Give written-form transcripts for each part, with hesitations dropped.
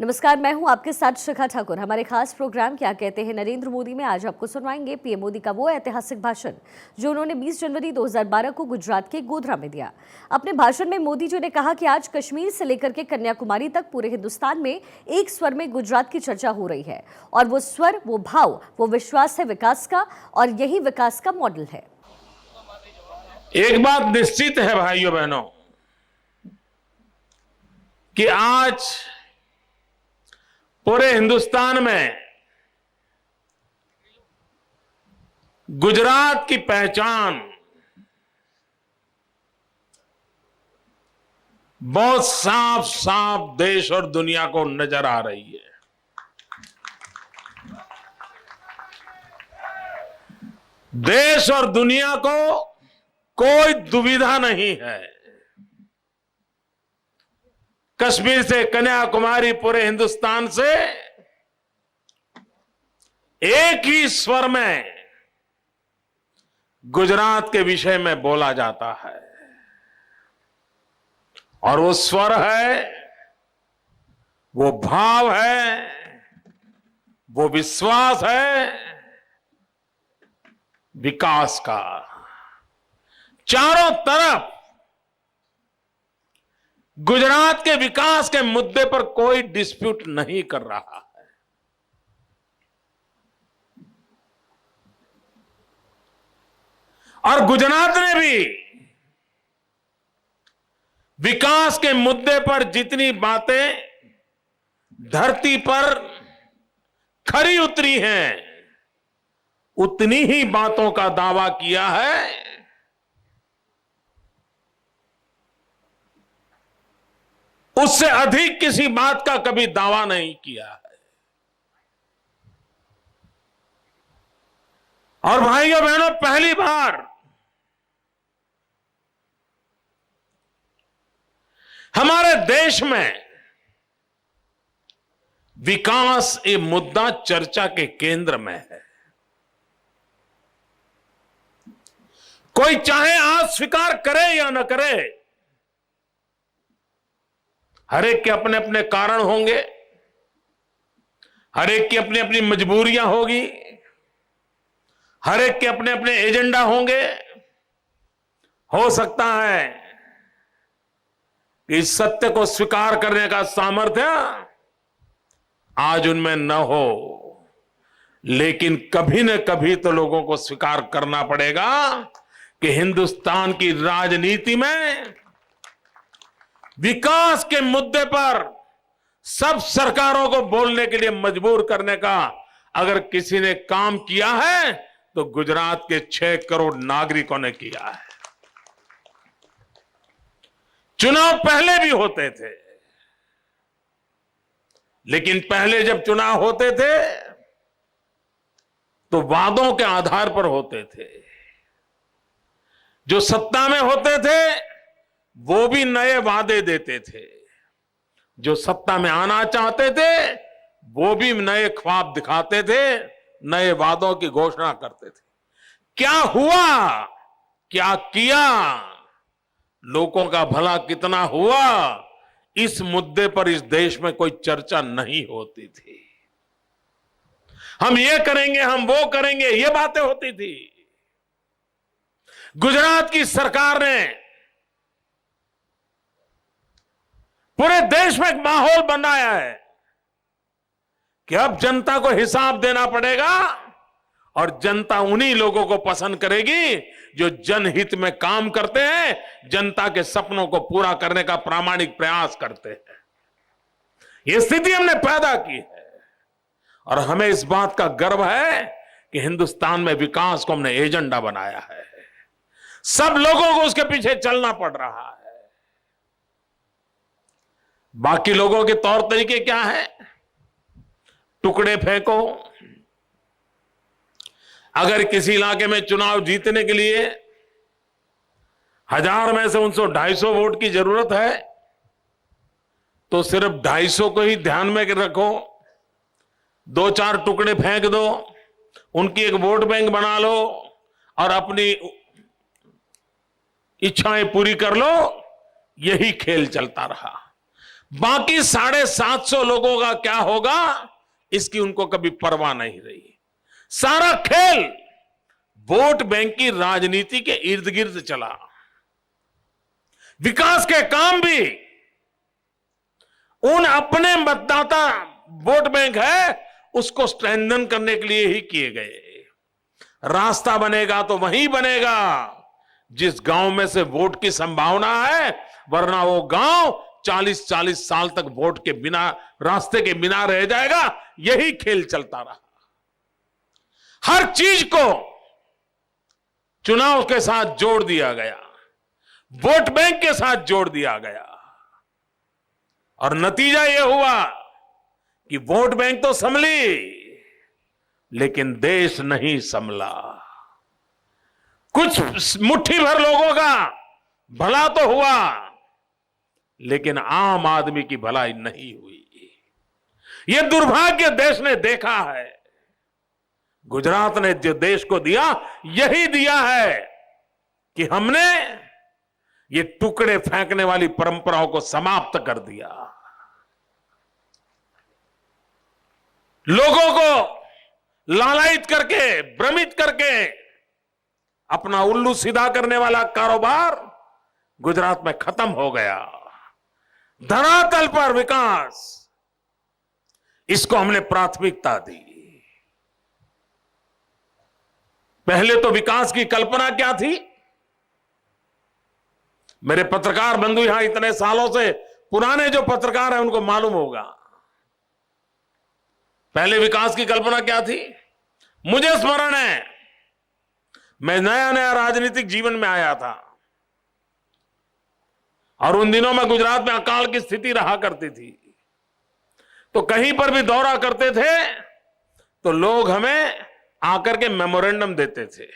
नमस्कार, मैं हूं आपके साथ शिखा ठाकुर। हमारे खास प्रोग्राम क्या कहते हैं नरेंद्र मोदी में आज आपको सुनवाएंगे पीएम मोदी का वो ऐतिहासिक भाषण जो उन्होंने 20 जनवरी 2012 को गुजरात के गोधरा में दिया। अपने भाषण में मोदी जी ने कहा कि आज कश्मीर से लेकर के कन्याकुमारी तक पूरे हिंदुस्तान में एक स्वर में गुजरात की चर्चा हो रही है और वो स्वर, वो भाव, वो विश्वास है विकास का और यही विकास का मॉडल है। एक बात निश्चित है भाइयों बहनों कि आज पूरे हिंदुस्तान में गुजरात की पहचान बहुत साफ साफ देश और दुनिया को नजर आ रही है। देश और दुनिया को कोई दुविधा नहीं है। कश्मीर से कन्याकुमारी पूरे हिंदुस्तान से एक ही स्वर में गुजरात के विषय में बोला जाता है और वो स्वर है, वो भाव है, वो विश्वास है विकास का। चारों तरफ गुजरात के विकास के मुद्दे पर कोई डिस्प्यूट नहीं कर रहा है। और गुजरात ने भी विकास के मुद्दे पर जितनी बातें धरती पर खरी उतरी हैं, उतनी ही बातों का दावा किया है उससे अधिक किसी बात का कभी दावा नहीं किया है। और भाइयों बहनों, पहली बार हमारे देश में विकास ये मुद्दा चर्चा के केंद्र में है। कोई चाहे आज स्वीकार करे या न करे, हर एक के अपने अपने कारण होंगे, हर एक की अपनी अपनी मजबूरियां होगी, हर एक के अपने अपने एजेंडा होंगे। हो सकता है कि इस सत्य को स्वीकार करने का सामर्थ्य आज उनमें न हो, लेकिन कभी न कभी तो लोगों को स्वीकार करना पड़ेगा कि हिंदुस्तान की राजनीति में विकास के मुद्दे पर सब सरकारों को बोलने के लिए मजबूर करने का अगर किसी ने काम किया है तो गुजरात के 6 करोड़ नागरिकों ने किया है। चुनाव पहले भी होते थे, लेकिन पहले जब चुनाव होते थे तो वादों के आधार पर होते थे। जो सत्ता में होते थे वो भी नए वादे देते थे, जो सत्ता में आना चाहते थे वो भी नए ख्वाब दिखाते थे, नए वादों की घोषणा करते थे। क्या हुआ, क्या किया, लोगों का भला कितना हुआ, इस मुद्दे पर इस देश में कोई चर्चा नहीं होती थी। हम ये करेंगे, हम वो करेंगे, ये बातें होती थी। गुजरात की सरकार ने पूरे देश में एक माहौल बनाया है कि अब जनता को हिसाब देना पड़ेगा और जनता उन्हीं लोगों को पसंद करेगी जो जनहित में काम करते हैं, जनता के सपनों को पूरा करने का प्रामाणिक प्रयास करते हैं। यह स्थिति हमने पैदा की है और हमें इस बात का गर्व है कि हिंदुस्तान में विकास को हमने एजेंडा बनाया है। सब लोगों को उसके पीछे चलना पड़ रहा है। बाकी लोगों के तौर तरीके क्या है? टुकड़े फेंको। अगर किसी इलाके में चुनाव जीतने के लिए 1000 में से 250 वोट की जरूरत है तो सिर्फ 250 को ही ध्यान में रखो, 2-4 टुकड़े फेंक दो, उनकी एक वोट बैंक बना लो और अपनी इच्छाएं पूरी कर लो। यही खेल चलता रहा। बाकी 750 लोगों का क्या होगा इसकी उनको कभी परवाह नहीं रही। सारा खेल वोट बैंक की राजनीति के इर्द गिर्द चला। विकास के काम भी उन अपने मतदाता वोट बैंक है उसको स्ट्रेंथन करने के लिए ही किए गए। रास्ता बनेगा तो वहीं बनेगा जिस गांव में से वोट की संभावना है, वरना वो गांव 40-40 साल तक वोट के बिना, रास्ते के बिना रह जाएगा। यही खेल चलता रहा। हर चीज को चुनाव के साथ जोड़ दिया गया, वोट बैंक के साथ जोड़ दिया गया, और नतीजा यह हुआ कि वोट बैंक तो संभली लेकिन देश नहीं संभला। कुछ मुट्ठी भर लोगों का भला तो हुआ लेकिन आम आदमी की भलाई नहीं हुई। यह दुर्भाग्य देश ने देखा है। गुजरात ने जो देश को दिया यही दिया है कि हमने ये टुकड़े फेंकने वाली परंपराओं को समाप्त कर दिया। लोगों को लालायित करके, भ्रमित करके अपना उल्लू सीधा करने वाला कारोबार गुजरात में खत्म हो गया। धरातल पर विकास, इसको हमने प्राथमिकता दी। पहले तो विकास की कल्पना क्या थी? मेरे पत्रकार बंधु यहां इतने सालों से पुराने जो पत्रकार हैं उनको मालूम होगा। पहले विकास की कल्पना क्या थी? मुझे स्मरण है, मैं नया नया राजनीतिक जीवन में आया था और उन दिनों में गुजरात में अकाल की स्थिति रहा करती थी। तो कहीं पर भी दौरा करते थे तो लोग हमें आकर के मेमोरेंडम देते थे,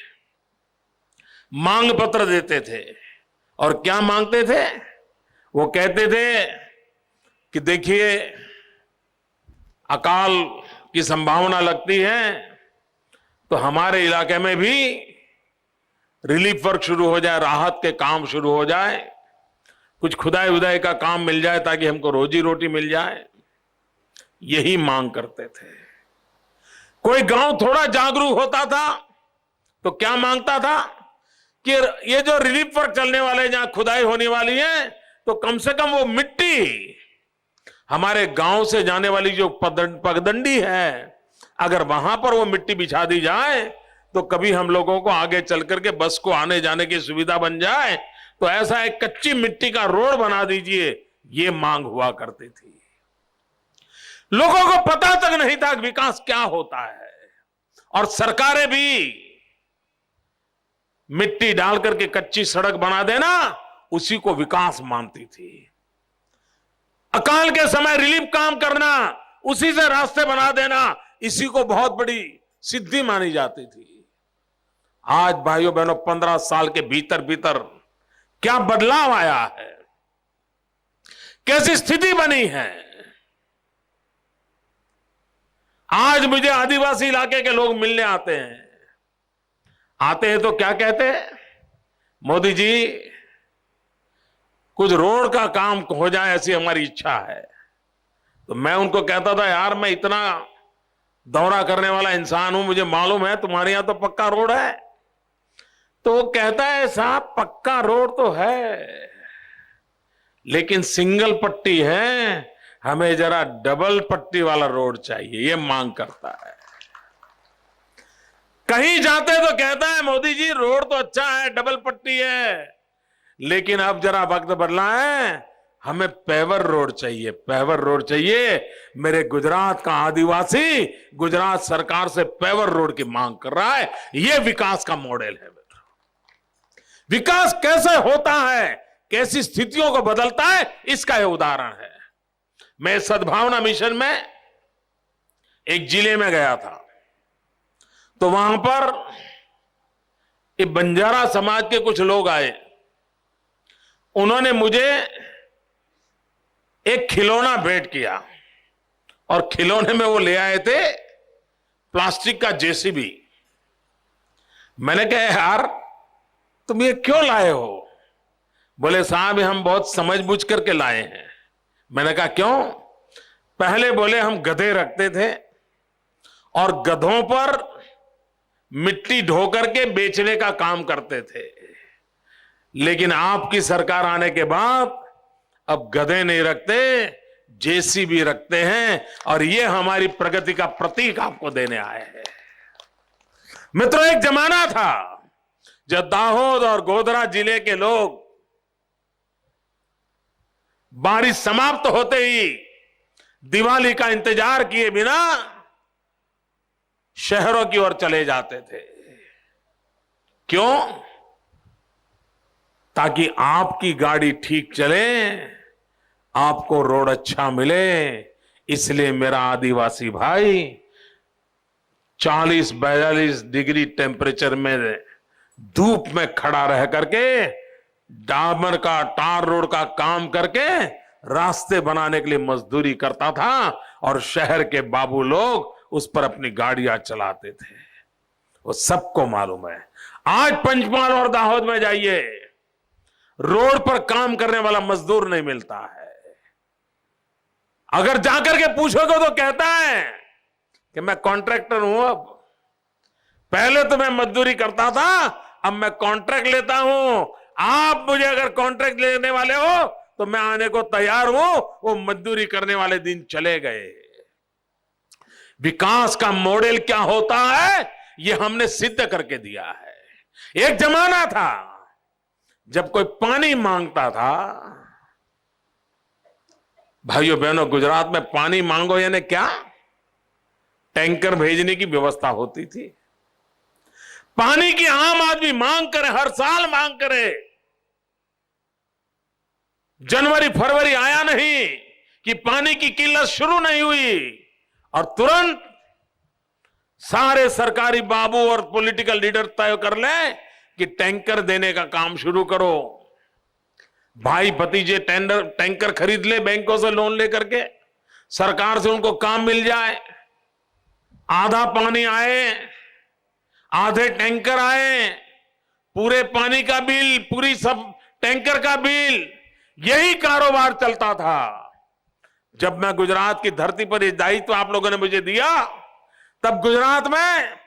मांग पत्र देते थे। और क्या मांगते थे? वो कहते थे कि देखिए अकाल की संभावना लगती है तो हमारे इलाके में भी रिलीफ वर्क शुरू हो जाए, राहत के काम शुरू हो जाए, कुछ खुदाई उदाई का काम मिल जाए ताकि हमको रोजी रोटी मिल जाए। यही मांग करते थे। कोई गांव थोड़ा जागरूक होता था तो क्या मांगता था कि ये जो रिलीफ वर्क चलने वाले, जहां खुदाई होने वाली है, तो कम से कम वो मिट्टी हमारे गांव से जाने वाली जो पगडंडी है, अगर वहां पर वो मिट्टी बिछा दी जाए तो कभी हम लोगों को आगे चल करके बस को आने जाने की सुविधा बन जाए। तो ऐसा एक कच्ची मिट्टी का रोड बना दीजिए, ये मांग हुआ करती थी। लोगों को पता तक नहीं था कि विकास क्या होता है, और सरकारें भी मिट्टी डाल करके कच्ची सड़क बना देना उसी को विकास मानती थी। अकाल के समय रिलीफ काम करना, उसी से रास्ते बना देना, इसी को बहुत बड़ी सिद्धि मानी जाती थी। आज भाइयों बहनों 15 साल के भीतर भीतर क्या बदलाव आया है, कैसी स्थिति बनी है। आज मुझे आदिवासी इलाके के लोग मिलने आते हैं तो क्या कहते हैं? मोदी जी कुछ रोड का काम हो जाए ऐसी हमारी इच्छा है। तो मैं उनको कहता था यार मैं इतना दौरा करने वाला इंसान हूं, मुझे मालूम है तुम्हारे यहां तो पक्का रोड है। तो वो कहता है साहब पक्का रोड तो है लेकिन सिंगल पट्टी है, हमें जरा डबल पट्टी वाला रोड चाहिए, ये मांग करता है। कहीं जाते तो कहता है मोदी जी रोड तो अच्छा है, डबल पट्टी है, लेकिन अब जरा वक्त बदला है, हमें पेवर रोड चाहिए, पेवर रोड चाहिए। मेरे गुजरात का आदिवासी गुजरात सरकार से पेवर रोड की मांग कर रहा है। यह विकास का मॉडल है। विकास कैसे होता है, कैसी स्थितियों को बदलता है, इसका यह उदाहरण है। मैं सद्भावना मिशन में एक जिले में गया था, तो वहां पर एक बंजारा समाज के कुछ लोग आए। उन्होंने मुझे एक खिलौना भेंट किया और खिलौने में वो ले आए थे प्लास्टिक का जेसीबी। मैंने कहा यार तुम ये क्यों लाए हो? बोले साहब हम बहुत समझ बूझ करके लाए हैं। मैंने कहा क्यों? पहले बोले हम गधे रखते थे और गधों पर मिट्टी ढो करके बेचने का काम करते थे, लेकिन आपकी सरकार आने के बाद अब गधे नहीं रखते, जेसीबी रखते हैं, और ये हमारी प्रगति का प्रतीक आपको देने आए हैं। मित्रों, एक जमाना था जब दाहोद और गोधरा जिले के लोग बारिश समाप्त होते ही दिवाली का इंतजार किए बिना शहरों की ओर चले जाते थे। क्यों? ताकि आपकी गाड़ी ठीक चले, आपको रोड अच्छा मिले। इसलिए मेरा आदिवासी भाई 40-42 डिग्री टेम्परेचर में धूप में खड़ा रह करके डामर का, टार रोड का काम करके रास्ते बनाने के लिए मजदूरी करता था, और शहर के बाबू लोग उस पर अपनी गाड़ियां चलाते थे। वो सबको मालूम है। आज पंचमहाल और दाहोद में जाइए, रोड पर काम करने वाला मजदूर नहीं मिलता है। अगर जाकर के पूछोगे तो कहता है कि मैं कॉन्ट्रैक्टर हूं, अब पहले तो मैं मजदूरी करता था, अब मैं कॉन्ट्रैक्ट लेता हूं। आप मुझे अगर कॉन्ट्रैक्ट लेने वाले हो तो मैं आने को तैयार हूं। वो मजदूरी करने वाले दिन चले गए। विकास का मॉडल क्या होता है, ये हमने सिद्ध करके दिया है। एक जमाना था जब कोई पानी मांगता था, भाइयों बहनों, गुजरात में पानी मांगो यानी क्या, टैंकर भेजने की व्यवस्था होती थी। पानी की आम आदमी मांग करे, हर साल मांग करे। जनवरी फरवरी आया नहीं कि पानी की किल्लत शुरू नहीं हुई, और तुरंत सारे सरकारी बाबू और पॉलिटिकल लीडर तय कर ले कि टैंकर देने का काम शुरू करो। भाई भतीजे टैंकर खरीद ले, बैंकों से लोन लेकर के, सरकार से उनको काम मिल जाए। आधा पानी आए, आधे टैंकर आए, पूरे पानी का बिल, पूरी सब टैंकर का बिल, यही कारोबार चलता था। जब मैं गुजरात की धरती पर ये दायित्व आप लोगों ने मुझे दिया, तब गुजरात में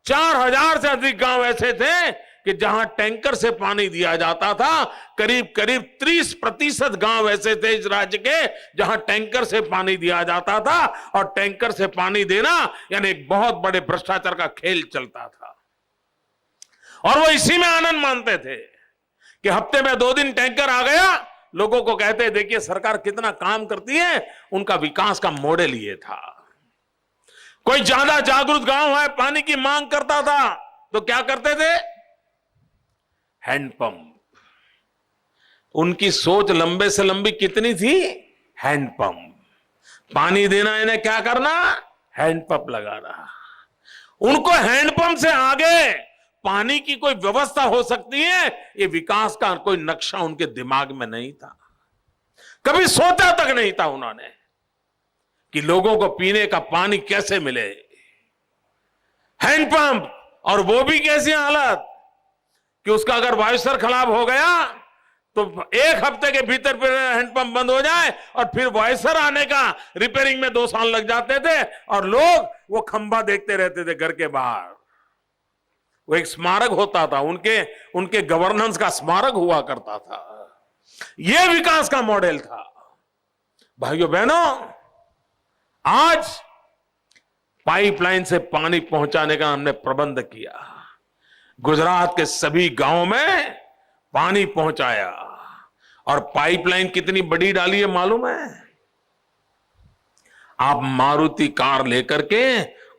4000 से अधिक गांव ऐसे थे कि जहां टैंकर से पानी दिया जाता था। करीब करीब 30% गांव ऐसे थे इस राज्य के जहां टैंकर से पानी दिया जाता था, और टैंकर से पानी देना यानी एक बहुत बड़े भ्रष्टाचार का खेल चलता था। और वो इसी में आनंद मानते थे कि हफ्ते में 2 दिन टैंकर आ गया, लोगों को कहते देखिए सरकार कितना काम करती है। उनका विकास का मॉडल ये था। कोई ज्यादा जागरूक गांव है, पानी की मांग करता था, तो क्या करते थे, हैंडपंप। उनकी सोच लंबे से लंबी कितनी थी, हैंडपंप। पानी देना इन्हें क्या करना, हैंडपंप लगाना। उनको हैंडपंप से आगे पानी की कोई व्यवस्था हो सकती है, ये विकास का कोई नक्शा उनके दिमाग में नहीं था। कभी सोचा तक नहीं था उन्होंने कि लोगों को पीने का पानी कैसे मिले। हैंडपंप, और वो भी कैसी हालत कि उसका अगर वायुसर खराब हो गया तो 1 हफ्ते के भीतर फिर हैंडपंप बंद हो जाए, और फिर वायुसर आने का रिपेयरिंग में 2 साल लग जाते थे, और लोग वो खंभा देखते रहते थे घर के बाहर। वो एक स्मारक होता था, उनके गवर्नेंस का स्मारक हुआ करता था। यह विकास का मॉडल था। भाइयों बहनों, आज पाइपलाइन से पानी पहुंचाने का हमने प्रबंध किया। गुजरात के सभी गांवों में पानी पहुंचाया, और पाइपलाइन कितनी बड़ी डाली है मालूम है? आप मारुति कार लेकर के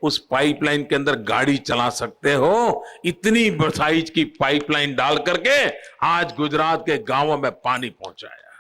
उस पाइपलाइन के अंदर गाड़ी चला सकते हो। इतनी साइज की पाइपलाइन डाल करके आज गुजरात के गांवों में पानी पहुंचाया।